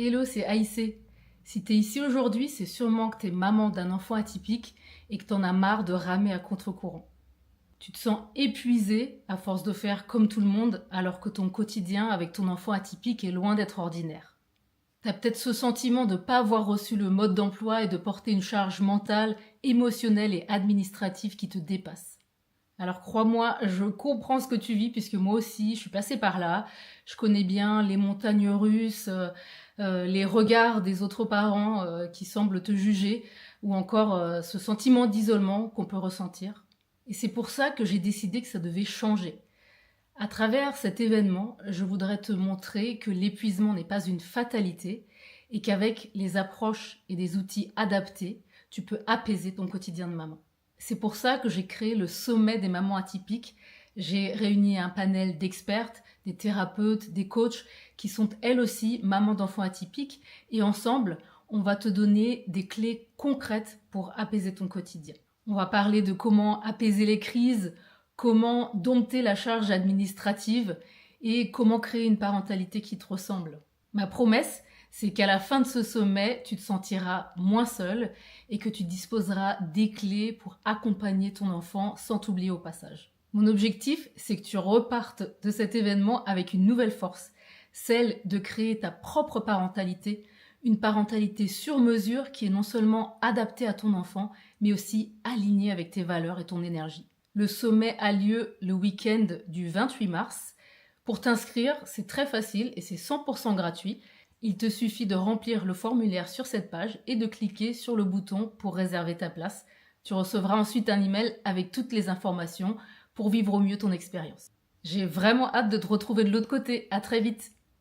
Hello, c'est Aïssé. Si t'es ici aujourd'hui, c'est sûrement que t'es maman d'un enfant atypique et que t'en as marre de ramer à contre-courant. Tu te sens épuisée à force de faire comme tout le monde alors que ton quotidien avec ton enfant atypique est loin d'être ordinaire. T'as peut-être ce sentiment de ne pas avoir reçu le mode d'emploi et de porter une charge mentale, émotionnelle et administrative qui te dépasse. Alors crois-moi, je comprends ce que tu vis puisque moi aussi, je suis passée par là. Je connais bien les montagnes russes, les regards des autres parents qui semblent te juger ou encore ce sentiment d'isolement qu'on peut ressentir. Et c'est pour ça que j'ai décidé que ça devait changer. À travers cet événement, je voudrais te montrer que l'épuisement n'est pas une fatalité et qu'avec les approches et des outils adaptés, tu peux apaiser ton quotidien de maman. C'est pour ça que j'ai créé le sommet des mamans atypiques. J'ai réuni un panel d'expertes, des thérapeutes, des coachs qui sont elles aussi mamans d'enfants atypiques et ensemble, on va te donner des clés concrètes pour apaiser ton quotidien. On va parler de comment apaiser les crises, comment dompter la charge administrative et comment créer une parentalité qui te ressemble. Ma promesse, c'est qu'à la fin de ce sommet, tu te sentiras moins seule et que tu disposeras des clés pour accompagner ton enfant sans t'oublier au passage. Mon objectif, c'est que tu repartes de cet événement avec une nouvelle force, celle de créer ta propre parentalité, une parentalité sur mesure qui est non seulement adaptée à ton enfant, mais aussi alignée avec tes valeurs et ton énergie. Le sommet a lieu le week-end du 28 mars. Pour t'inscrire, c'est très facile et c'est 100% gratuit. Il te suffit de remplir le formulaire sur cette page et de cliquer sur le bouton pour réserver ta place. Tu recevras ensuite un email avec toutes les informations pour vivre au mieux ton expérience. J'ai vraiment hâte de te retrouver de l'autre côté. À très vite!